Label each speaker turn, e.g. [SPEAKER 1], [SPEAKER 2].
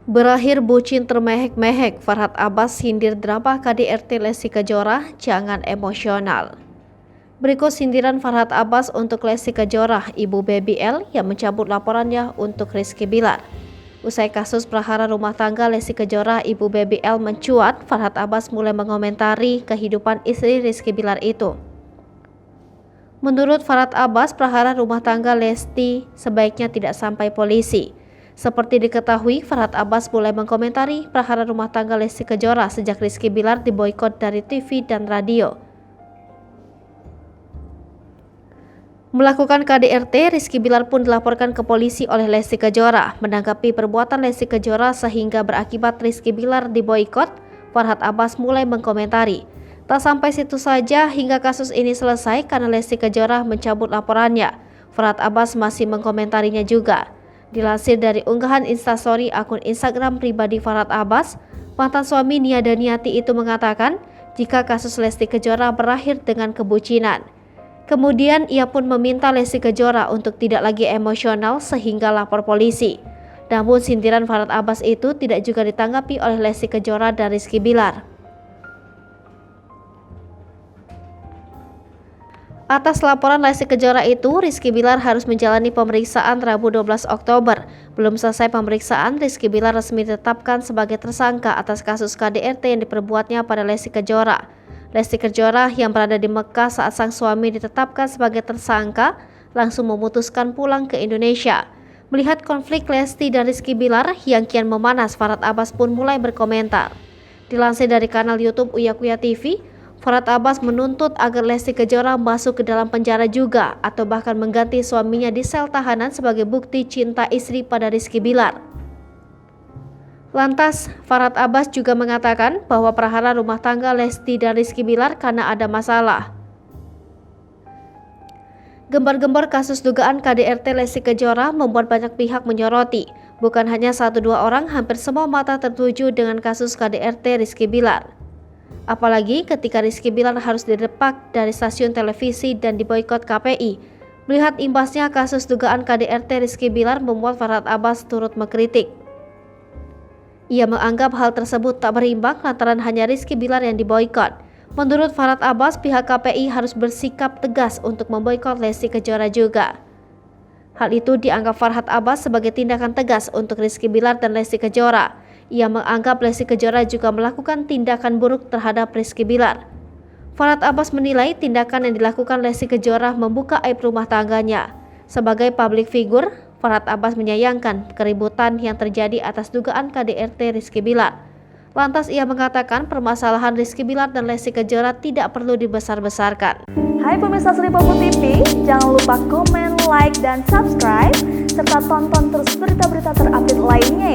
[SPEAKER 1] Berakhir bucin termehek-mehek, Farhad Abbas sindir drama KDRT Lesti Kejora, jangan emosional. Berikut sindiran Farhad Abbas untuk Lesti Kejora, ibu Baby L yang mencabut laporannya untuk Rizky Bilar. Usai kasus prahara rumah tangga Lesti Kejora, ibu Baby L mencuat, Farhad Abbas mulai mengomentari kehidupan istri Rizky Bilar itu. Menurut Farhad Abbas, prahara rumah tangga Lesti sebaiknya tidak sampai polisi. Seperti diketahui, Farhad Abbas mulai mengomentari prahara rumah tangga Lesti Kejora sejak Rizky Bilar diboikot dari TV dan radio. Melakukan KDRT, Rizky Bilar pun dilaporkan ke polisi oleh Lesti Kejora. Menanggapi perbuatan Lesti Kejora sehingga berakibat Rizky Bilar diboikot, Farhad Abbas mulai mengomentari. Tak sampai situ saja, hingga kasus ini selesai karena Lesti Kejora mencabut laporannya. Farhad Abbas masih mengomentarinya juga. Dilansir dari unggahan instastory akun Instagram pribadi Farhad Abbas, mantan suami Nia Daniati itu mengatakan jika kasus Lesti Kejora berakhir dengan kebucinan. Kemudian ia pun meminta Lesti Kejora untuk tidak lagi emosional sehingga lapor polisi. Namun sindiran Farhad Abbas itu tidak juga ditanggapi oleh Lesti Kejora dan Rizky Bilar. Atas laporan Lesti Kejora itu, Rizky Bilar harus menjalani pemeriksaan Rabu 12 Oktober. Belum selesai pemeriksaan, Rizky Bilar resmi ditetapkan sebagai tersangka atas kasus KDRT yang diperbuatnya pada Lesti Kejora. Lesti Kejora yang berada di Mekah saat sang suami ditetapkan sebagai tersangka, langsung memutuskan pulang ke Indonesia. Melihat konflik Lesti dan Rizky Bilar yang kian memanas, Farhad Abbas pun mulai berkomentar. Dilansir dari kanal YouTube Uya Kuya TV, Farhad Abbas menuntut agar Lesti Kejora masuk ke dalam penjara juga atau bahkan mengganti suaminya di sel tahanan sebagai bukti cinta istri pada Rizky Bilar. Lantas, Farhad Abbas juga mengatakan bahwa prahara rumah tangga Lesti dan Rizky Bilar karena ada masalah. Gembar-gembar kasus dugaan KDRT Lesti Kejora membuat banyak pihak menyoroti. Bukan hanya 1-2 orang, hampir semua mata tertuju dengan kasus KDRT Rizky Bilar. Apalagi ketika Rizky Bilar harus didepak dari stasiun televisi dan diboikot KPI. Melihat imbasnya kasus dugaan KDRT Rizky Bilar membuat Farhad Abbas turut mengkritik. Ia menganggap hal tersebut tak berimbang lantaran hanya Rizky Bilar yang diboikot. Menurut Farhad Abbas, pihak KPI harus bersikap tegas untuk memboikot Lesti Kejora juga. Hal itu dianggap Farhad Abbas sebagai tindakan tegas untuk Rizky Bilar dan Lesti Kejora. Ia menganggap Lesti Kejora juga melakukan tindakan buruk terhadap Rizky Bilar. Farhad Abbas menilai tindakan yang dilakukan Lesti Kejora membuka aib rumah tangganya. Sebagai public figure, Farhad Abbas menyayangkan keributan yang terjadi atas dugaan KDRT Rizky Bilar. Lantas ia mengatakan permasalahan Rizky Bilar dan Lesti Kejora tidak perlu dibesar-besarkan.
[SPEAKER 2] Hai pemirsa Sri Popo TV, jangan lupa komen, like, dan subscribe, serta tonton terus berita-berita terupdate lainnya ya.